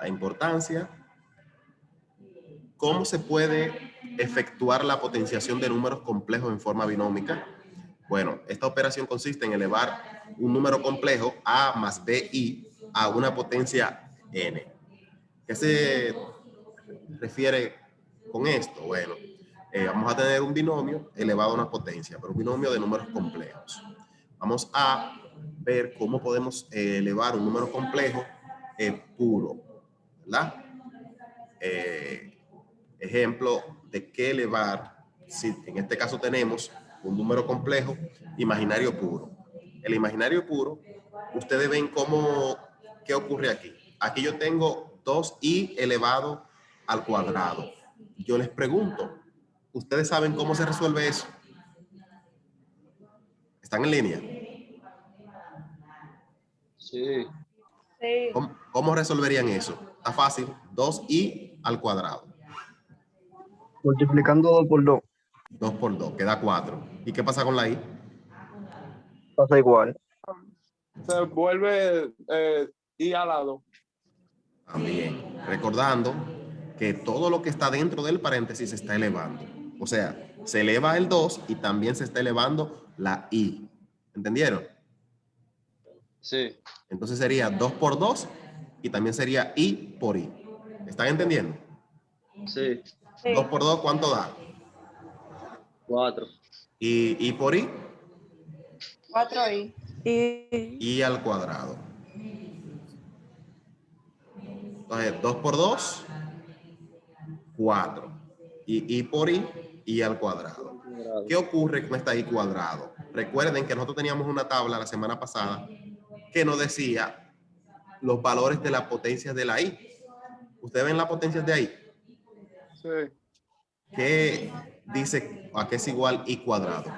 La importancia. ¿Cómo se puede efectuar la potenciación de números complejos en forma binómica? Bueno, esta operación consiste en elevar un número complejo a más bi a una potencia n. ¿Qué se refiere con esto? Bueno, vamos a tener un binomio elevado a una potencia, pero un binomio de números complejos. Vamos a ver cómo podemos elevar un número complejo puro, ¿verdad? Ejemplo de qué elevar, si en este caso tenemos un número complejo imaginario puro. El imaginario puro, ustedes ven qué ocurre aquí. Aquí yo tengo 2i elevado al cuadrado. Yo les pregunto, ¿ustedes saben cómo se resuelve eso? ¿Están en línea? Sí. ¿Cómo resolverían eso? Está fácil, 2i al cuadrado. Multiplicando 2 por 2. 2 por 2, queda 4. ¿Y qué pasa con la i? Pasa igual. Se vuelve I al lado. También, recordando que todo lo que está dentro del paréntesis se está elevando. O sea, se eleva el 2 y también se está elevando la i. ¿Entendieron? Sí. Entonces sería 2 por 2 y también sería i por i. ¿Están entendiendo? Sí. 2 por 2, ¿cuánto da? 4. Y i por i, 4i. i al cuadrado. Entonces, 2 por 2, 4. Y i por i al cuadrado. ¿Qué ocurre con esta i cuadrado? Recuerden que nosotros teníamos una tabla la semana pasada que nos decía los valores de la potencia de la i. ¿Ustedes ven las potencias de ahí? Sí. ¿Qué dice a qué es igual i cuadrado?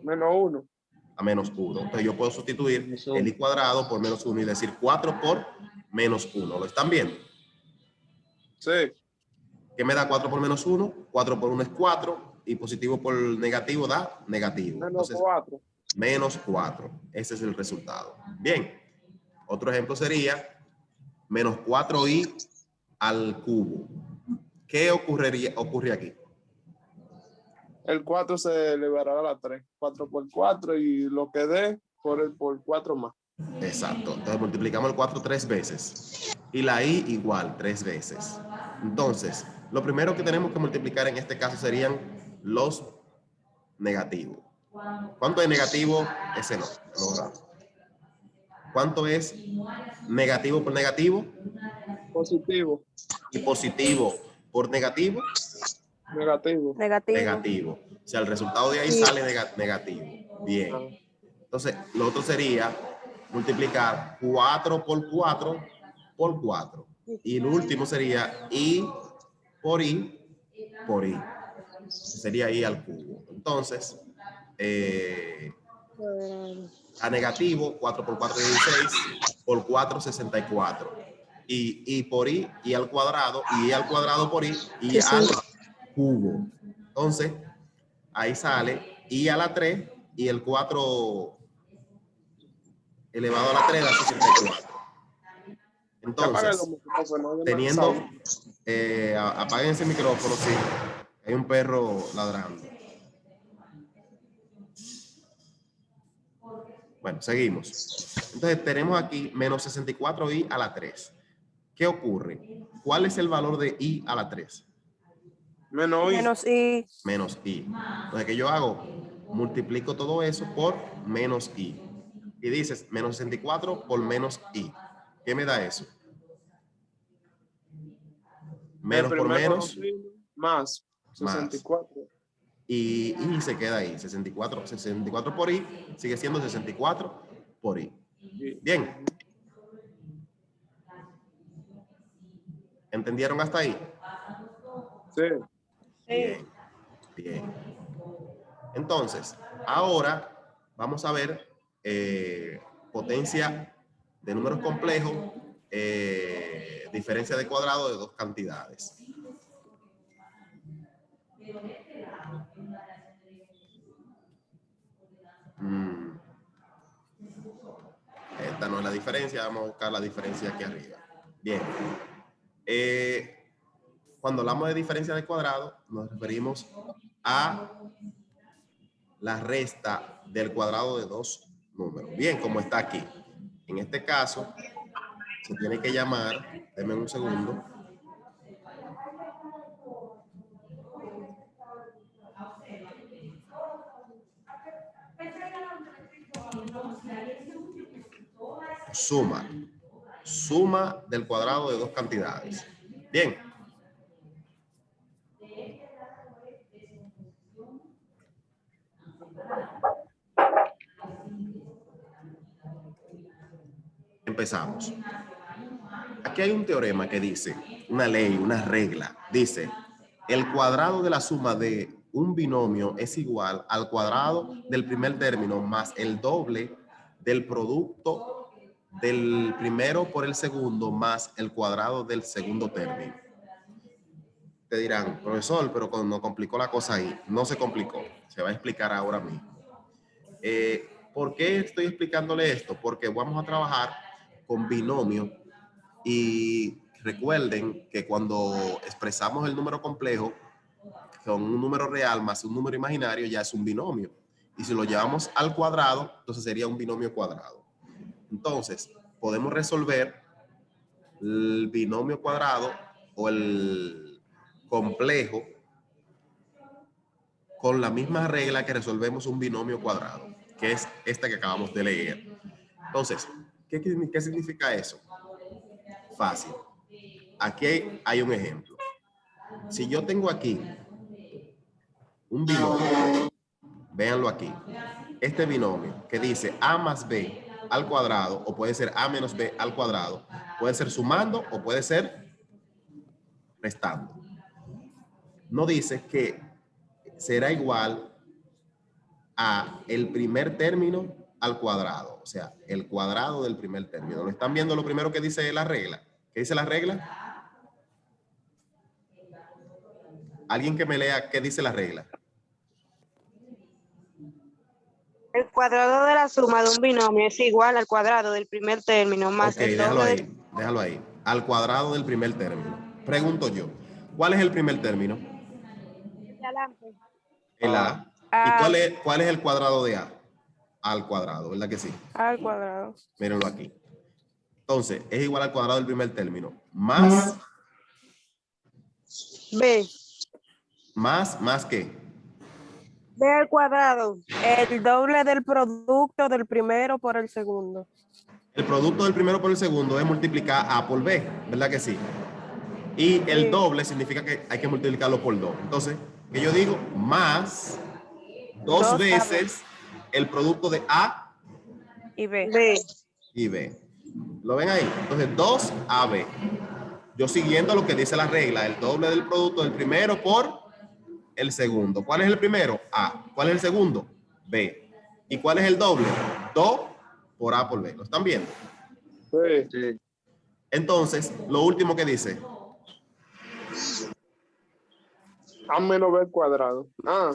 -1. A menos 1. Entonces yo puedo sustituir el i cuadrado por menos 1 y decir 4 por menos 1. ¿Lo están viendo? Sí. ¿Qué me da 4 por menos 1? 4 por 1 es 4 y positivo por negativo da negativo. Entonces, -4. menos 4. Ese es el resultado. Bien. Otro ejemplo sería menos 4i al cubo. ¿Qué ocurre aquí? El 4 se elevará a la 3. 4 por 4 y lo que dé por 4 más. Exacto. Entonces multiplicamos el 4 3 veces. Y la i igual 3 veces. Entonces, lo primero que tenemos que multiplicar en este caso serían los negativos. ¿Cuánto es negativo? Ese no. ¿Cuánto es negativo por negativo? Positivo. Y positivo por negativo. Negativo. Negativo. O sea, el resultado de ahí sale negativo. Bien. Entonces, lo otro sería multiplicar 4 por 4 por 4. Y el último sería i por i por i. Sería i al cubo. Entonces, a negativo, 4 por 4 es 16, por 4, 64. Y por i al cuadrado, y al cuadrado por i al cubo. Entonces, ahí sale i a la 3 y el 4 elevado a la 3 da 64. Entonces, teniendo, apaguen ese micrófono, sí, hay un perro ladrando. Bueno, seguimos. Entonces, tenemos aquí menos 64i a la 3. ¿Qué ocurre? ¿Cuál es el valor de i a la 3? Menos i. Menos i. Entonces, ¿qué yo hago? Multiplico todo eso por menos i. Y dices, menos 64 por menos i. ¿Qué me da eso? Menos por menos. Más. 64. Y se queda ahí. 64 por i sigue siendo 64 por i. Bien. ¿Entendieron hasta ahí? Sí. Bien. Bien. Entonces, ahora vamos a ver potencia de números complejos, diferencia de cuadrado de dos cantidades. esta no es la diferencia, vamos a buscar la diferencia aquí arriba. Bien. Cuando hablamos de diferencia de cuadrado, nos referimos a la resta del cuadrado de dos números. Bien, como está aquí. En este caso, se tiene que llamar, denme un segundo. Suma. Suma del cuadrado de dos cantidades. Bien. Empezamos. Aquí hay un teorema que dice, una ley, una regla, dice, el cuadrado de la suma de un binomio es igual al cuadrado del primer término más el doble del producto del primero por el segundo más el cuadrado del segundo término. Te dirán, profesor, pero no complicó la cosa ahí. No se complicó, se va a explicar ahora mismo. ¿Por qué estoy explicándole esto? Porque vamos a trabajar con binomio y recuerden que cuando expresamos el número complejo con un número real más un número imaginario ya es un binomio. Y si lo llevamos al cuadrado, entonces sería un binomio cuadrado. Entonces, podemos resolver el binomio cuadrado o el complejo con la misma regla que resolvemos un binomio cuadrado, que es esta que acabamos de leer. Entonces, ¿qué significa eso? Fácil. Aquí hay un ejemplo. Si yo tengo aquí un binomio, véanlo aquí, este binomio que dice a más b al cuadrado, o puede ser a menos b al cuadrado, puede ser sumando o puede ser restando. No dice que será igual a el primer término al cuadrado, o sea, el cuadrado del primer término. ¿Lo están viendo lo primero que dice la regla? ¿Qué dice la regla? Alguien que me lea qué dice la regla. El cuadrado de la suma de un binomio es igual al cuadrado del primer término más Ok, el déjalo doble ahí, déjalo ahí. Al cuadrado del primer término. Pregunto yo, ¿cuál es el primer término? de adelante. El A. ¿Y cuál es el cuadrado de A? Al cuadrado, ¿verdad que sí? Al cuadrado. Mírenlo aquí. Entonces, es igual al cuadrado del primer término. Más B. ¿Más qué? B al cuadrado. El doble del producto del primero por el segundo. El producto del primero por el segundo es multiplicar A por B, ¿verdad que sí? Y el doble significa que hay que multiplicarlo por 2. Entonces, ¿qué yo digo? Más dos veces el producto de A y B. Y B. ¿Lo ven ahí? Entonces, 2AB. Yo siguiendo lo que dice la regla, el doble del producto del primero por el segundo. ¿Cuál es el primero? A. ¿Cuál es el segundo? B. ¿Y cuál es el doble? 2 por A por B. ¿Lo están viendo? Sí. Entonces, lo último que dice. A menos b al cuadrado.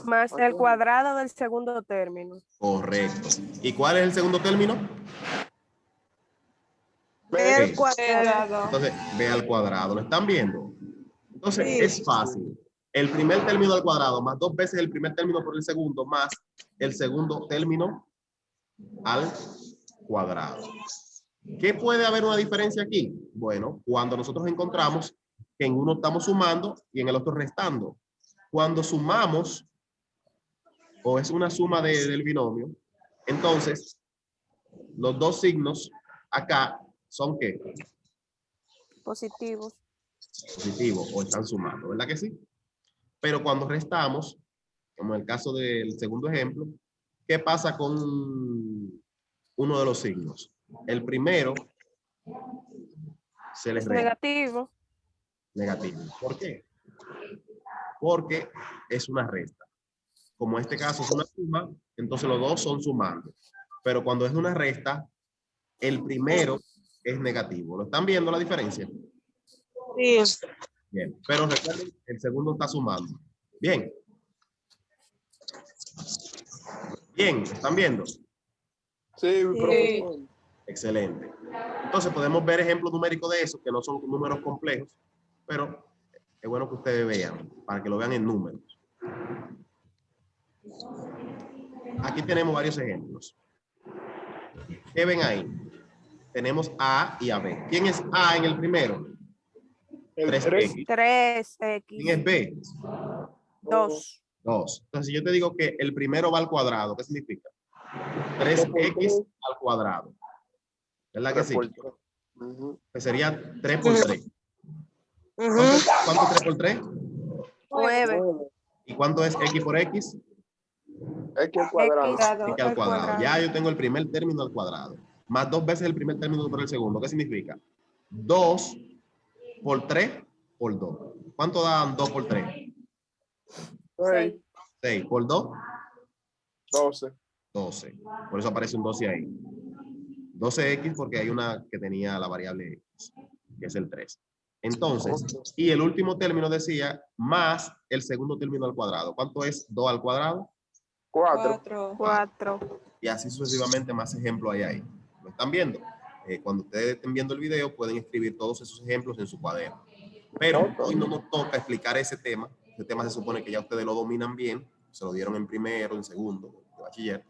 Más el cuadrado del segundo término. Correcto. ¿Y cuál es el segundo término? B al cuadrado. Entonces, B al cuadrado. ¿Lo están viendo? Entonces, Sí. es fácil. El primer término al cuadrado más 2 veces el primer término por el segundo más el segundo término al cuadrado. ¿Qué puede haber una diferencia aquí? Bueno, cuando nosotros encontramos que en uno estamos sumando y en el otro restando. Cuando sumamos, o es una suma del binomio, entonces los dos signos acá son ¿qué? Positivos. Positivos, o están sumando, ¿verdad que sí? Pero cuando restamos, como en el caso del segundo ejemplo, ¿qué pasa con uno de los signos? El primero se les resta. Negativo. Negativo. ¿Por qué? Porque es una resta. Como en este caso es una suma, entonces los dos son sumando. Pero cuando es una resta, el primero es negativo. ¿Lo están viendo la diferencia? Sí. Bien. Pero recuerden, el segundo está sumando. Bien. Bien, ¿están viendo? Sí, profesor. Excelente. Entonces podemos ver ejemplos numéricos de eso, que no son números complejos, pero es bueno que ustedes vean, para que lo vean en números. Aquí tenemos varios ejemplos. ¿Qué ven ahí? Tenemos A y AB. ¿Quién es A en el primero? El 3X. 3X. ¿Quién es B? 2. 2. Entonces, si yo te digo que el primero va al cuadrado, ¿qué significa? 3X al cuadrado. ¿Verdad que sí? Que sería 3 por 3. ¿Cuánto es 3 por 3? 9. ¿Y cuánto es X por X? X al cuadrado. X al cuadrado. Ya yo tengo el primer término al cuadrado. Más 2 veces el primer término por el segundo. ¿Qué significa? 2 por 3 por 2. ¿Cuánto dan 2 por 3? 6. 6 por 2. 12. 12. Por eso aparece un 12 ahí. 12X porque hay una que tenía la variable X, que es el 3. Entonces, y el último término decía más el segundo término al cuadrado. ¿Cuánto es 2 al cuadrado? 4. 4. Y así sucesivamente más ejemplos hay ahí. ¿Lo están viendo? Cuando ustedes estén viendo el video pueden escribir todos esos ejemplos en su cuaderno. Pero hoy no nos toca explicar ese tema. Ese tema se supone que ya ustedes lo dominan bien. Se lo dieron en primero, en segundo, de bachiller.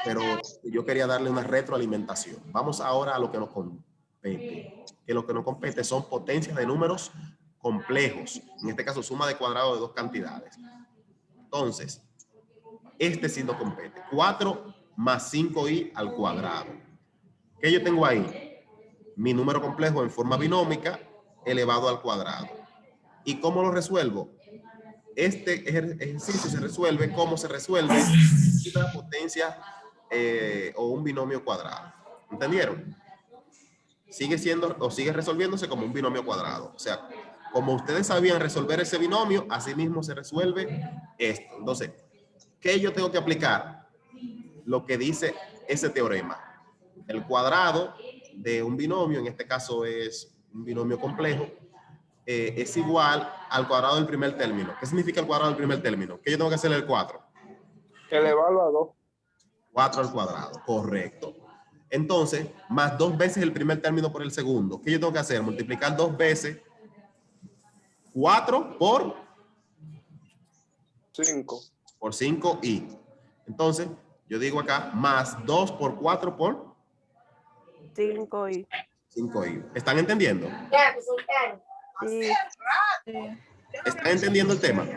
Pero yo quería darle una retroalimentación. Vamos ahora a lo que nos compete. Que lo que nos compete son potencias de números complejos. En este caso, suma de cuadrado de dos cantidades. Entonces, este sí nos compete. 4 más 5i al cuadrado. ¿Qué yo tengo ahí? Mi número complejo en forma binómica elevado al cuadrado. ¿Y cómo lo resuelvo? Este ejercicio se resuelve como se resuelve una potencia o un binomio cuadrado. ¿Entendieron? Sigue siendo o sigue resolviéndose como un binomio cuadrado. O sea, como ustedes sabían resolver ese binomio, así mismo se resuelve esto. Entonces, ¿qué yo tengo que aplicar? Lo que dice ese teorema. El cuadrado de un binomio, en este caso es un binomio complejo, es igual al cuadrado del primer término. ¿Qué significa el cuadrado del primer término? ¿Qué yo tengo que hacerle el 4? Elevarlo a 2. 4 al cuadrado, correcto. Entonces, más 2 veces el primer término por el segundo. ¿Qué yo tengo que hacer? Multiplicar 2 veces 4 por 5. 5i. Entonces, yo digo acá, más 2 por 4 por 5i. 5i. ¿Están entendiendo? Sí. ¿Están entendiendo el tema?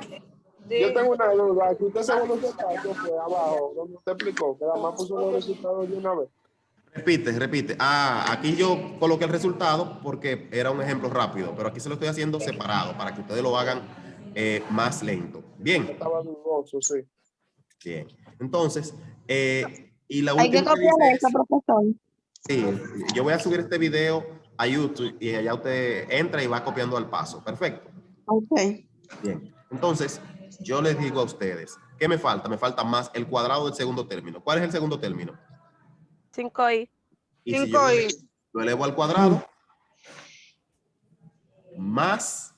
Yo tengo una duda. Aquí usted segundo paso fue abajo, donde usted explicó que además puso los resultados de una vez. Repite. Ah, aquí yo coloqué el resultado porque era un ejemplo rápido, pero aquí se lo estoy haciendo separado para que ustedes lo hagan más lento. Bien. Estaba dudoso, sí. Bien. Entonces, y la Hay que última que copiar dice eso, es, profesor. sí, yo voy a subir este video a YouTube y allá usted entra y va copiando al paso. Perfecto. Ok. Bien. Entonces, yo les digo a ustedes, ¿qué me falta? Me falta más el cuadrado del segundo término. ¿Cuál es el segundo término? 5i. Y si yo lo elevo al cuadrado, más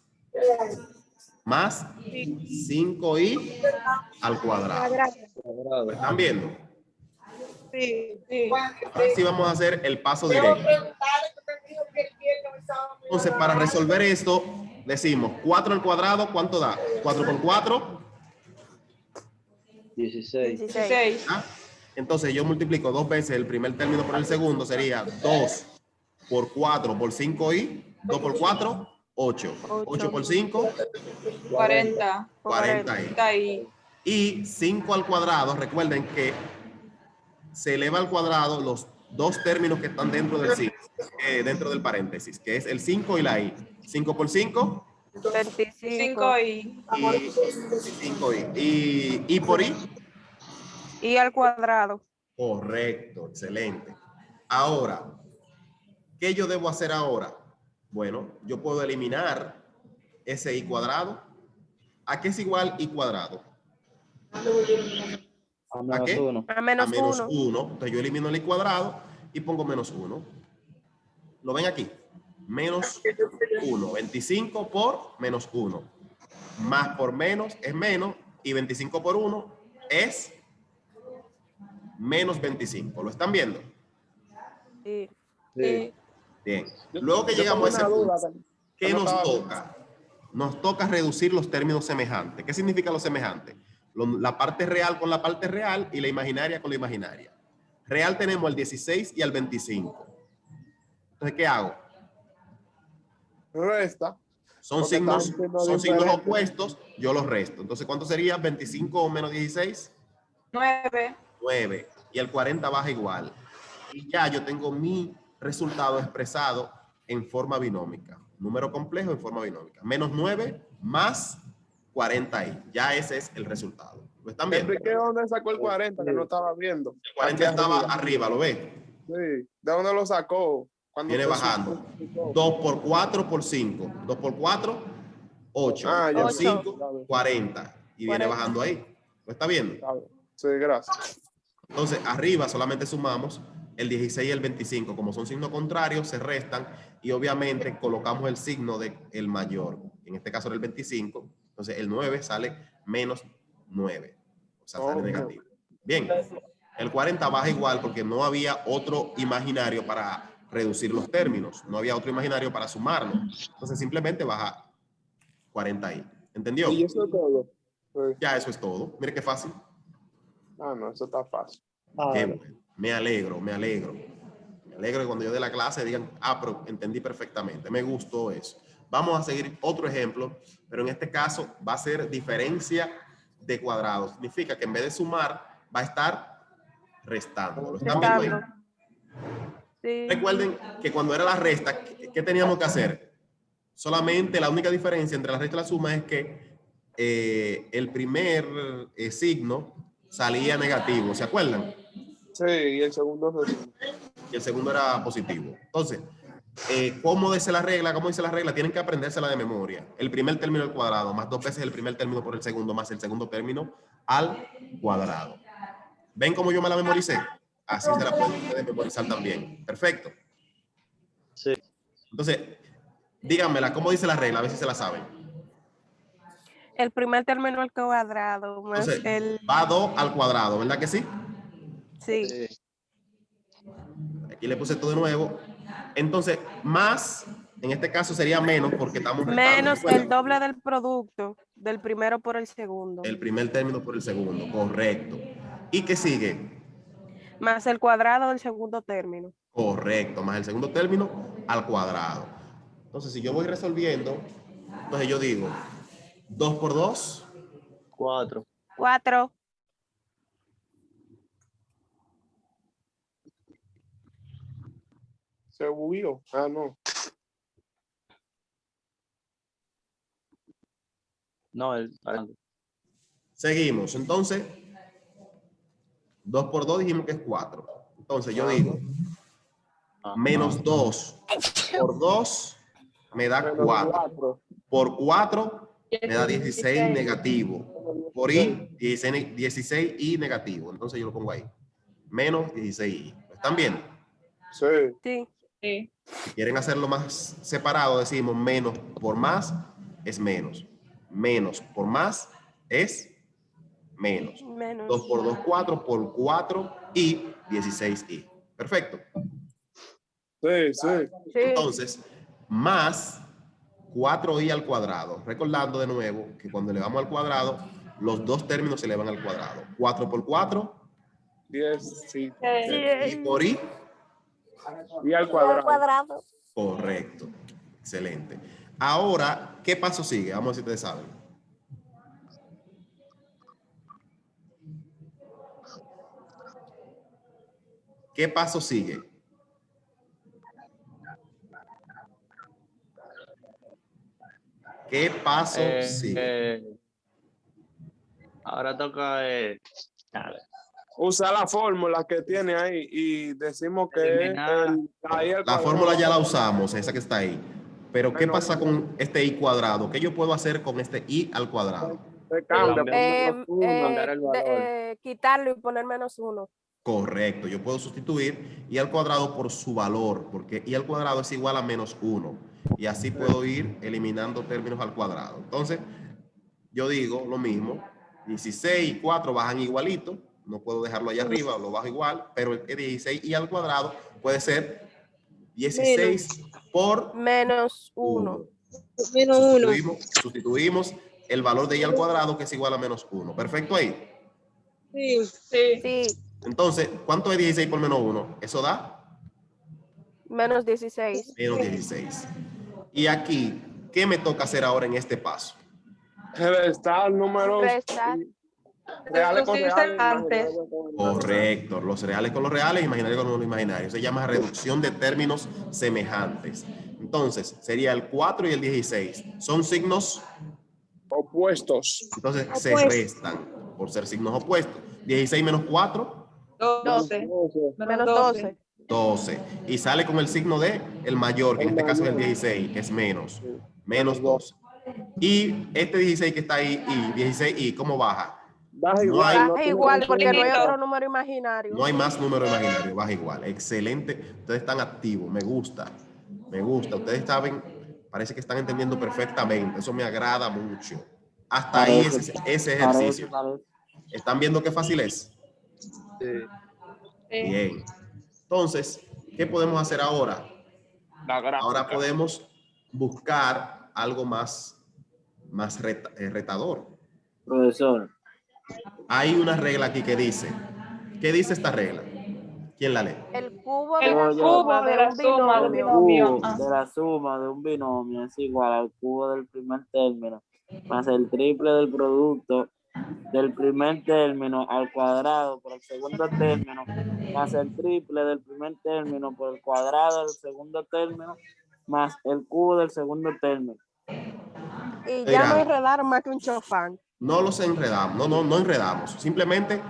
5i al cuadrado. ¿Me están viendo? Sí. Ahora sí vamos a hacer el paso directo. Entonces, para resolver esto, decimos 4 al cuadrado, ¿cuánto da? 4 por 4. 16. ¿Ah? Entonces, yo multiplico 2 veces el primer término por el segundo, sería 2 por 4 por 5i, 2 por 4, 8. 8 por 5, 40i. Y 5 al cuadrado, recuerden que se eleva al cuadrado los dos términos que están dentro del signo, dentro del paréntesis, que es el 5 y la i. 5 por 5, 25. y 5i. Y por i, Y al cuadrado. correcto, excelente. Ahora, ¿qué yo debo hacer ahora? Bueno, yo puedo eliminar ese i cuadrado. ¿A qué es igual i cuadrado? ¿A qué? A menos A menos 1. 1. Entonces yo elimino el i cuadrado y pongo menos 1. ¿Lo ven aquí? Menos 1. 25 por menos 1. Más por menos es menos. Y 25 por 1 es menos 25. ¿Lo están viendo? Sí. Sí. Bien. Luego que Yo llegamos a tengo ese una punto, duda. ¿qué No nos estaba- toca? Nos toca reducir los términos semejantes. ¿Qué significa lo semejante? La parte real con la parte real y la imaginaria con la imaginaria. Real tenemos al 16 y al 25. Entonces, ¿qué hago? Resta. Son Porque están signos, siendo son signos diferentes. opuestos, yo los resto. Entonces, ¿cuánto sería 25 o menos 16? 9. 9. Y el 40 baja igual. Y ya yo tengo mi resultado expresado en forma binómica. Número complejo en forma binómica. Menos 9 más 40i. Ya ese es el resultado. ¿Lo están viendo? Enrique, ¿dónde sacó el 40? Que no estaba viendo. El 40 Aquí estaba arriba, ¿lo ves? Sí. ¿De dónde lo sacó? Cuando Viene te bajando. supo- 2 por 4 por 5. 2 por 4, 8. Ah, ya. Por 8. 5, 40. Y viene 40. bajando ahí. ¿Lo está viendo? Está bien. Sí, gracias. Entonces, arriba solamente sumamos el 16 y el 25. Como son signos contrarios, se restan y obviamente colocamos el signo del mayor. En este caso era el 25. Entonces, el 9 sale menos 9. O sea, sale Oh, negativo. Bien. El 40 baja igual porque no había otro imaginario para reducir los términos. No había otro imaginario para sumarlo. Entonces, simplemente baja 40 ahí. ¿Entendió? y eso es todo. Sí. Ya eso es todo. Mire qué fácil. Ah, no, eso está fácil. Qué bueno. Me alegro, me alegro. Me alegro que cuando yo dé la clase digan, ah, pero entendí perfectamente. Me gustó eso. Vamos a seguir otro ejemplo, pero en este caso va a ser diferencia de cuadrados. Significa que en vez de sumar, va a estar restando. ¿Lo están viendo ahí? Restando. Sí. Recuerden que cuando era la resta, ¿qué teníamos que hacer? Solamente la única diferencia entre la resta y la suma es que el primer signo salía negativo, ¿se acuerdan? Sí, y el segundo es eso. Y el segundo era positivo. Entonces, ¿cómo dice la regla? ¿Cómo dice la regla? Tienen que aprendérsela de memoria. El primer término al cuadrado, más 2 veces el primer término por el segundo, más el segundo término al cuadrado. ¿Ven cómo yo me la memoricé? Así se la pueden ustedes memorizar también. Perfecto. Sí. Entonces, díganmela, ¿cómo dice la regla? A ver si se la saben. El primer término al cuadrado más Entonces, el... va 2 al cuadrado, ¿verdad que sí? Sí. Aquí le puse todo de nuevo. Entonces, más, en este caso sería menos porque estamos restando. Menos ¿Recuerdan? el doble del producto del primero por el segundo. El primer término por el segundo, correcto. ¿Y qué sigue? Más el cuadrado del segundo término. Correcto, más el segundo término al cuadrado. Entonces, si yo voy resolviendo, entonces yo digo 2 por 2, 4. 4. Se huyó. Ah, no. No, el grande. seguimos. Entonces, 2 por 2 dijimos que es 4. Entonces yo digo, menos 2 por 2 me da Menos 4. 4. Por 4 me da 16 negativo. Por i, 16 y negativo. Entonces yo lo pongo ahí. Menos 16i. ¿Lo están viendo? Sí. Sí. Sí. Si quieren hacerlo más separado, decimos menos por más es menos. Menos por más es menos. Menos. 2 por 2, 4 por 4 y 16i. Perfecto. Sí, sí. Sí. Entonces, más 4i al cuadrado. Recordando de nuevo que cuando elevamos al cuadrado, los dos términos se elevan al cuadrado. 4 por 4 10, sí. y por i. Y al cuadrado. Correcto. Excelente. Ahora, ¿qué paso sigue? Vamos a ver si ustedes saben. ¿Qué paso sigue? ¿Qué paso sigue? Ahora toca Usa la fórmula que tiene ahí y decimos que Eliminar. ahí al La cuadrado. fórmula ya la usamos, esa que está ahí. Pero ¿qué Bueno, pasa con este i cuadrado? ¿Qué yo puedo hacer con este i al cuadrado? se cambia. Mandar el valor. Quitarlo y poner menos 1. Correcto, yo puedo sustituir i al cuadrado por su valor, porque i al cuadrado es igual a menos 1. Y así puedo ir eliminando términos al cuadrado. Entonces, yo digo lo mismo, 16 y 4 bajan igualito, no puedo dejarlo allá arriba, lo bajo igual, pero el 16 y al cuadrado puede ser 16 por Menos 1. 1. Menos 1. Sustituimos el valor de y al cuadrado, que es igual a menos 1. Perfecto ahí. Sí. Sí, Entonces, ¿cuánto es 16 por menos 1? Eso da menos 16. menos 16. Y aquí, ¿qué me toca hacer ahora en este paso? Restar números Reducir reales Restar. con reales, Antes. imaginarios con imaginarios. Correcto, los reales con los reales, imaginarios con los imaginarios. Se llama reducción de términos semejantes. Entonces, sería el 4 y el 16. Son signos, Opuestos. entonces se Opuestos. restan por ser signos opuestos. 16 menos 4, 12. Menos 12. 12. Y sale con el signo de el mayor, que en El este caso es el mayor. 16, que es menos. Sí. Menos 12. Y este 16 que está ahí, y 16, ¿cómo baja? Baja No igual. hay- no Baja tiene igual que porque no hay ser- otro número imaginario. No hay más número imaginario, baja igual. Excelente. Ustedes están activos, me gusta. Me gusta. Ustedes saben, parece que están entendiendo perfectamente. Eso me agrada mucho. Hasta ahí ese ejercicio. ¿Están viendo qué fácil es? Bien. Entonces, ¿qué podemos hacer ahora? La gráfica. Ahora podemos buscar algo más retador. Profesor, Hay una regla aquí que dice, ¿qué dice esta regla? ¿Quién la lee? El cubo de El la cubo suma de de la un suma de un binomio. binomio. cubo de la suma de un binomio es igual al cubo del primer término más el triple del producto del primer término al cuadrado por el segundo término más el triple del primer término por el cuadrado del segundo término más el cubo del segundo término. Y ya Dirán, no enredaron más que un chofán. no los enredamos, no enredamos. Simplemente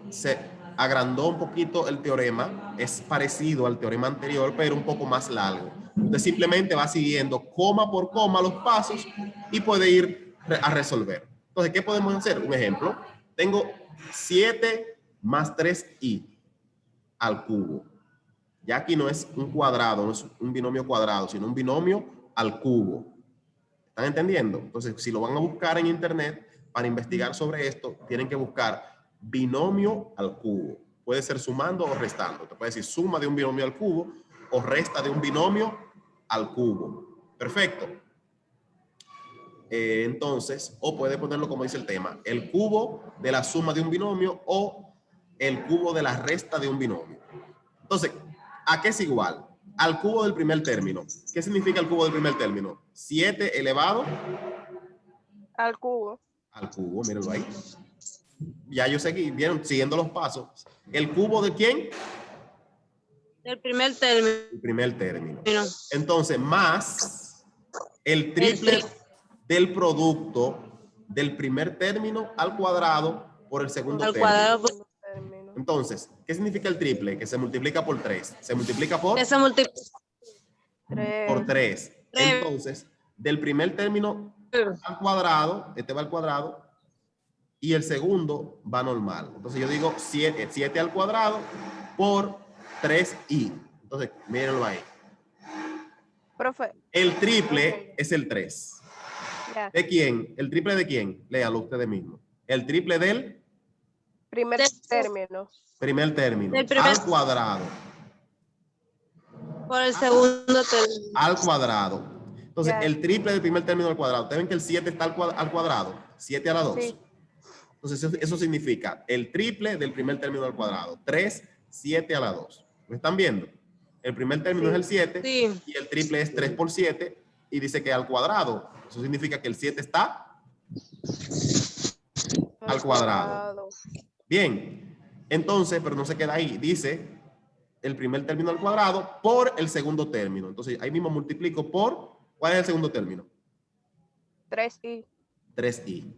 se agrandó un poquito el teorema. Es parecido al teorema anterior, pero un poco más largo. Usted simplemente va siguiendo coma por coma los pasos y puede ir a resolver. Entonces, ¿qué podemos hacer? Un ejemplo. Tengo 7 más 3i al cubo. Ya aquí no es un cuadrado, no es un binomio cuadrado, sino un binomio al cubo. ¿Están entendiendo? Entonces, si lo van a buscar en internet para investigar sobre esto, tienen que buscar binomio al cubo. Puede ser sumando o restando. Te puede decir suma de un binomio al cubo o resta de un binomio al cubo. Perfecto. Entonces, o puede ponerlo como dice el tema, el cubo de la suma de un binomio o el cubo de la resta de un binomio. Entonces, ¿a qué es igual? Al cubo del primer término. ¿Qué significa el cubo del primer término? 7 elevado Al cubo. al cubo, mírenlo ahí. Ya yo seguí, vieron, siguiendo los pasos. ¿El cubo de quién? El primer término. El primer término. Entonces, más el triple del producto del primer término al cuadrado por el segundo Al término. cuadrado. Término. Entonces, ¿qué significa el triple? Que se multiplica por 3. Se multiplica por, Que se multiplica. por 3. Tres. Entonces, del primer término al cuadrado, este va al cuadrado, y el segundo va normal. Entonces yo digo 7 al cuadrado por 3i. Entonces, mírenlo ahí. Profe, El triple Ok. es el 3. ya. ¿De quién? ¿El triple de quién? Léalo ustedes mismos. El triple del Primer término. primer término. Del primer- Al cuadrado. Por el segundo término. Al cuadrado. Entonces, Ya. el triple del primer término al cuadrado. Ustedes ven que el 7 está al cuadrado. 7 a la 2. Sí. Entonces, eso significa el triple del primer término al cuadrado. 3, 7 a la 2. ¿Lo están viendo? El primer término Sí. es el 7 Sí. y el triple es 3 por 7 y dice que al cuadrado. Eso significa que el 7 está al cuadrado. Bien. Entonces, pero no se queda ahí. Dice el primer término al cuadrado por el segundo término. Entonces, ahí mismo multiplico por, ¿cuál es el segundo término? 3i. 3i.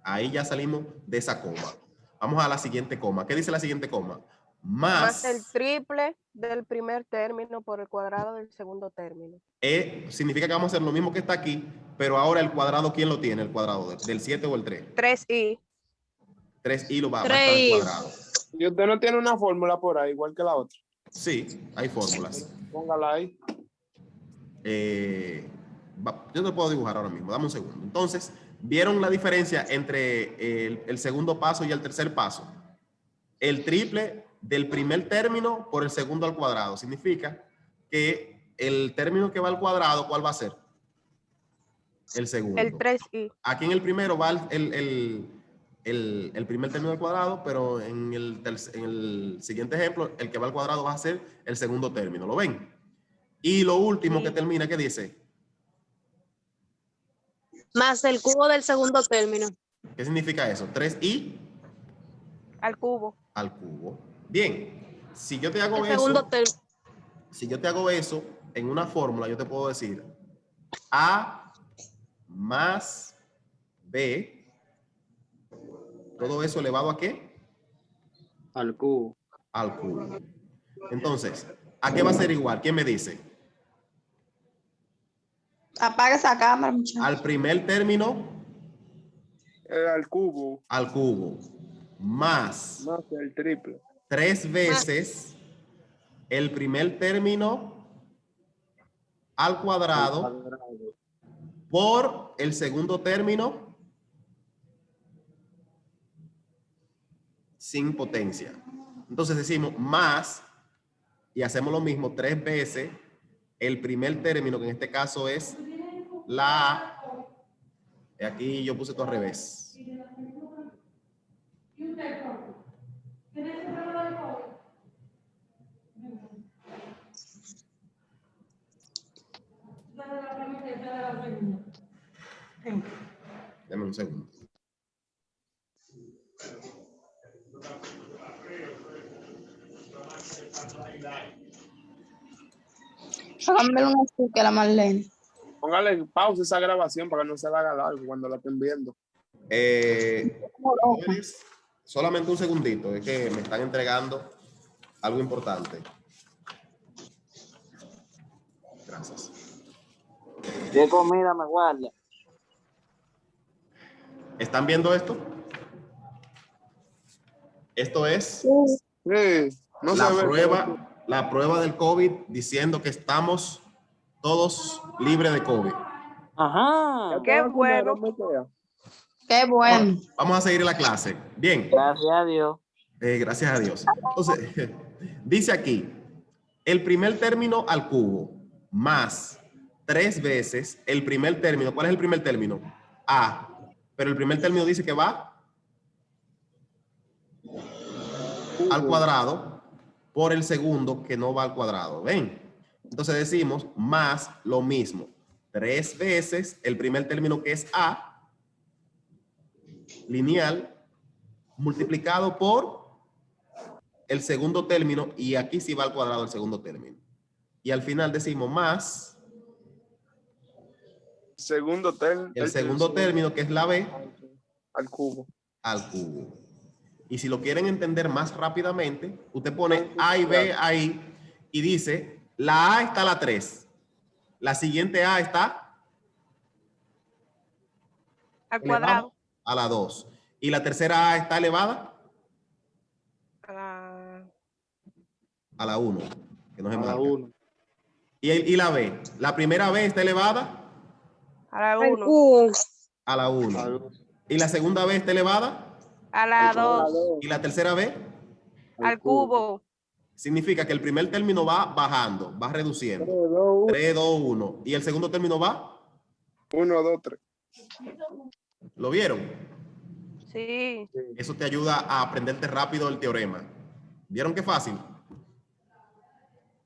Ahí ya salimos de esa coma. Vamos a la siguiente coma. ¿Qué dice la siguiente coma? Más el triple del primer término por el cuadrado del segundo término. Significa que vamos a hacer lo mismo que está aquí, pero ahora el cuadrado, ¿quién lo tiene? El cuadrado del 7 o el 3. 3i. 3i lo va a estar al 3i. cuadrado. Y usted no tiene una fórmula por ahí, igual que la otra. Sí, hay fórmulas. Póngala ahí. Yo te lo puedo dibujar ahora mismo, dame un segundo. Entonces, ¿vieron la diferencia entre el segundo paso y el tercer paso? El triple del primer término por el segundo al cuadrado. Significa que el término que va al cuadrado, ¿cuál va a ser? El segundo. El 3i. Aquí en el primero va el primer término al cuadrado, pero en el siguiente ejemplo, el que va al cuadrado va a ser el segundo término. ¿Lo ven? Y lo último que termina, ¿qué dice? Más el cubo del segundo término. ¿Qué significa eso? 3i Al cubo. al cubo. Bien, si yo te hago El segundo eso, término. si yo te hago eso en una fórmula, yo te puedo decir a más b, todo eso elevado ¿a qué? Al cubo. Al cubo. Entonces, ¿a qué va a ser igual? ¿Quién me dice? Apaga esa cámara, muchachos. Al primer término Al cubo al cubo más más el triple. 3 veces el primer término al cuadrado por el segundo término sin potencia. Entonces decimos más y hacemos lo mismo 3 veces el primer término, que en este caso es la A. Aquí yo puse todo al revés. Dame un segundo. Háganme un azúcar a la Marlene. Póngale pausa a esa grabación para que no se le haga largo cuando la estén viendo. Jóvenes, solamente un segundito, es que me están entregando algo importante. Gracias. ¿Qué comida me guarda? ¿Están viendo esto? Esto es Sí, no la se ve. la prueba del COVID diciendo que estamos todos libres de COVID. Ajá. Qué bueno. Qué bueno. Vamos a seguir la clase. Bien. Gracias a Dios. Gracias a Dios. Entonces, dice aquí, el primer término al cubo más 3 veces el primer término. ¿Cuál es el primer término? A. Pero el primer término dice que va al cuadrado por el segundo que no va al cuadrado. ¿Ven? Entonces decimos más lo mismo. 3 veces el primer término que es A lineal multiplicado por el segundo término, y aquí sí va al cuadrado el segundo término. Y al final decimos más Segundo término. el segundo término, que es la B, Al cubo. al cubo. Y si lo quieren entender más rápidamente, usted pone A y B ahí y dice, la A está a la 3. La siguiente A está Al elevada cuadrado. a la 2. Y la tercera A está elevada a la 1. Que no se marca. Y la B. La primera B está elevada A la Al 1. cubo. a la 1. Y la segunda B está elevada A la 2. y la tercera B. Al cubo. Significa que el primer término va bajando, va reduciendo. 3, 2, 1. Y el segundo término va. 1, 2, 3. ¿Lo vieron? Sí. Eso te ayuda a aprenderte rápido el teorema. ¿Vieron qué fácil?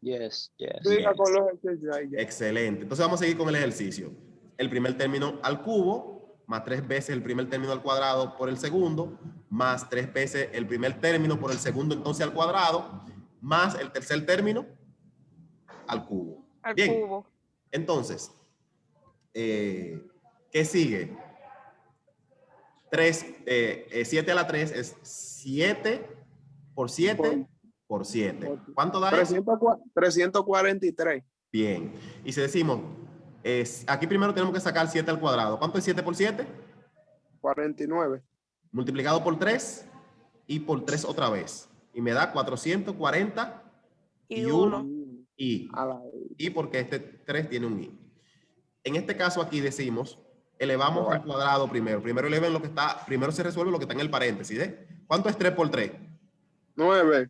Yes. Siga con los ejercicios ahí ya. Excelente. Entonces vamos a seguir con el ejercicio. El primer término al cubo, más 3 veces el primer término al cuadrado por el segundo, más 3 veces el primer término por el segundo entonces al cuadrado, más el tercer término al cubo. Al Bien. cubo. Entonces, ¿qué sigue? 7 a la 3 es 7 por 7 por 7. ¿Cuánto da eso? 343. Bien. Y si decimos, aquí primero tenemos que sacar 7 al cuadrado. ¿Cuánto es 7 por 7? 49. Multiplicado por 3 y por 3 otra vez. Y me da 440 y 1 i. A la Y porque este 3 tiene un i. En este caso aquí decimos, elevamos al cuadrado primero. Primero eleven lo que está, primero se resuelve lo que está en el paréntesis. ¿eh? ¿Cuánto es 3 por 3? 9.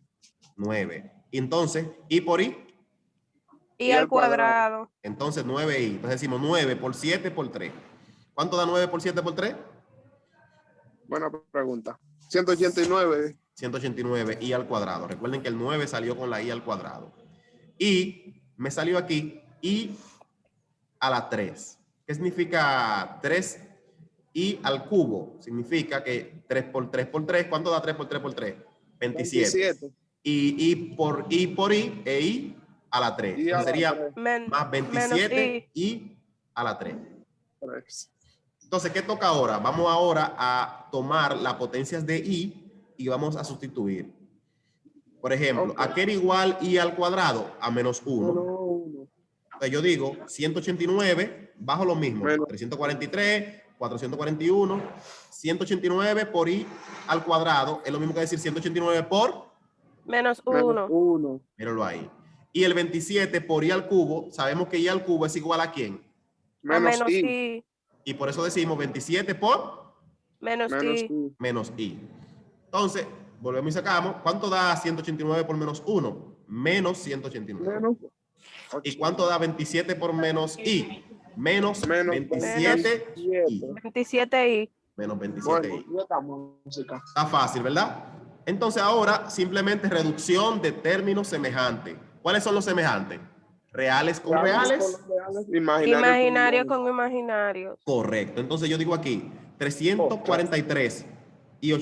9. Entonces, I por I. Y al cuadrado. Entonces, 9i. Entonces decimos 9 por 7 por 3. ¿Cuánto da 9 por 7 por 3? Buena pregunta. 189. 189 i al cuadrado. Recuerden que el 9 salió con la i al cuadrado. Y me salió aquí i a la 3. ¿Qué significa 3 i al cubo? Significa que 3 por 3 por 3. ¿Cuánto da 3 por 3 por 3? 27. Y i por i e i a la 3. Y a la Sería 3. más 27 i a la 3. Entonces, ¿qué toca ahora? Vamos ahora a tomar las potencias de i y vamos a sustituir. Por ejemplo, ¿a qué era igual i al cuadrado? A menos 1. Entonces yo digo 189 bajo lo mismo. Menos. 343, 441, 189 por i al cuadrado es lo mismo que decir 189 por... Menos 1. 1. Míralo ahí. Y el 27 por i al cubo, sabemos que i al cubo es igual a ¿quién? A Menos menos i. i. Y por eso decimos 27 por Menos Menos i. i. menos i. Entonces, volvemos y sacamos. ¿Cuánto da 189 por menos 1? Menos 189. Menos. ¿Y cuánto da 27 por menos i? Menos Menos 27 i. 27i. Menos 27 Bueno, i. y esta música. Está fácil, ¿verdad? Entonces ahora simplemente reducción de términos semejantes. ¿Cuáles son los semejantes? ¿Reales con reales? Imaginario con imaginarios. Correcto. Entonces yo digo aquí 343 y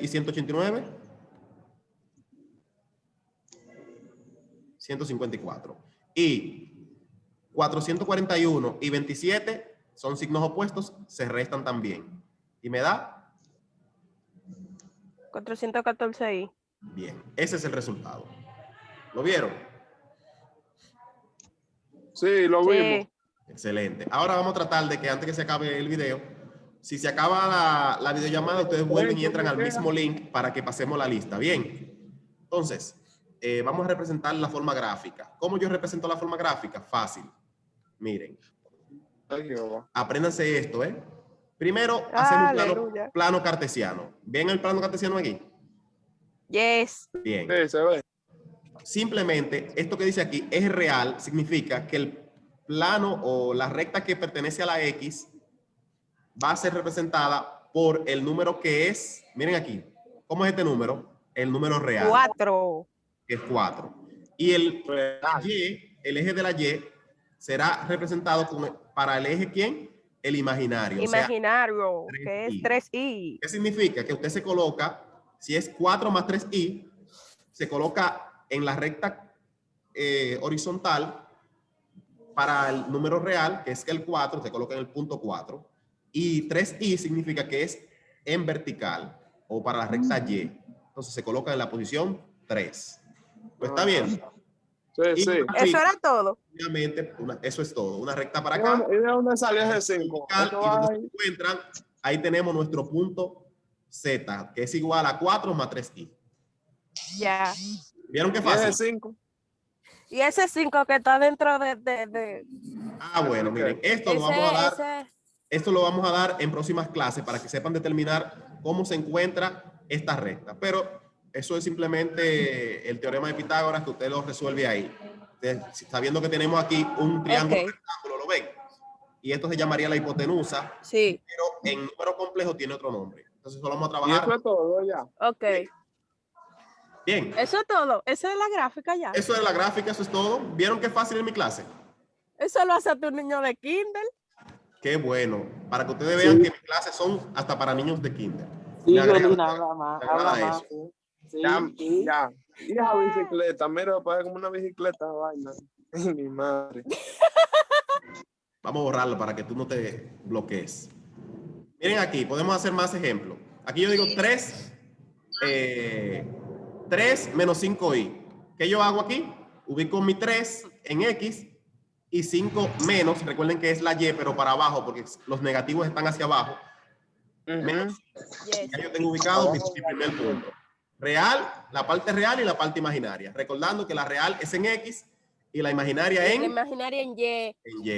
189. 154. Y 441 y 27 son signos opuestos, se restan también. Y me da 414i. bien. Ese es el resultado. ¿Lo vieron? Sí, lo vimos. Sí. Excelente. Ahora vamos a tratar de que antes que se acabe el video, si se acaba la videollamada, ustedes vuelven y entran al mismo link para que pasemos la lista. Bien. Entonces, vamos a representar la forma gráfica. ¿Cómo yo represento la forma gráfica? Fácil. Miren. Ay, Jehová. Apréndanse esto, ¿eh? Primero, hacemos un Aleluya. plano cartesiano. ¿Ven el plano cartesiano aquí? Yes. Bien. Sí, se ve. Simplemente, esto que dice aquí es real, significa que el plano o la recta que pertenece a la X va a ser representada por el número que es, miren aquí, ¿cómo es este número? El número real, 4. que es 4. Y el Real. Y, el eje de la Y, será representado para el eje, ¿quién? El imaginario. O sea, Imaginario, que es 3i. ¿qué significa? Que usted se coloca, si es 4 más 3i, se coloca en la recta horizontal para el número real, que es el 4, se coloca en el punto 4. Y 3i significa que es en vertical o para la recta Y. Entonces se coloca en la posición 3. Pues está bien. Sí, Y sí. Eso era todo. obviamente, eso es todo. Una recta para acá. ¿Y de dónde salió ese 5? Y donde se encuentran, ahí tenemos nuestro punto Z, que es igual a 4 más 3i. Ya. ¿Vieron qué ¿Y fácil? ese 5? Y ese 5 que está dentro de Ah, bueno, miren, esto lo vamos a dar. Esto lo vamos a dar en próximas clases para que sepan determinar cómo se encuentra esta recta. Pero eso es simplemente el teorema de Pitágoras que usted lo resuelve ahí. Sabiendo que tenemos aquí un triángulo rectángulo, ¿lo ven? Y esto se llamaría la hipotenusa, Sí. pero en número complejo tiene otro nombre. Entonces solo vamos a Y trabajar. eso es todo ya. Ok. Bien, Eso es todo. Esa es la gráfica ya. eso es la gráfica, eso es todo. ¿Vieron qué fácil en mi clase? Eso lo hace tu niño de Kindle. Qué bueno. Para que ustedes vean que mis clases son hasta para niños de kinder. Sí, Me agrada- Yolina, habla más. me agrada Habla más. eso. Sí, Ya, sí. ya. Y la bicicleta, mira, parece como una bicicleta, vaina. Mi madre. Vamos a borrarlo para que tú no te bloquees. Miren aquí, podemos hacer más ejemplos. Aquí yo digo 3 menos 5i. ¿Qué yo hago aquí? Ubico mi 3 en X y 5 menos, recuerden que es la Y, pero para abajo, porque los negativos están hacia abajo. Menos, Yes. ya yo tengo ubicado mi primer punto. Real, la parte real y la parte imaginaria. Recordando que la real es en X y la imaginaria en Imaginaria en Y. Y.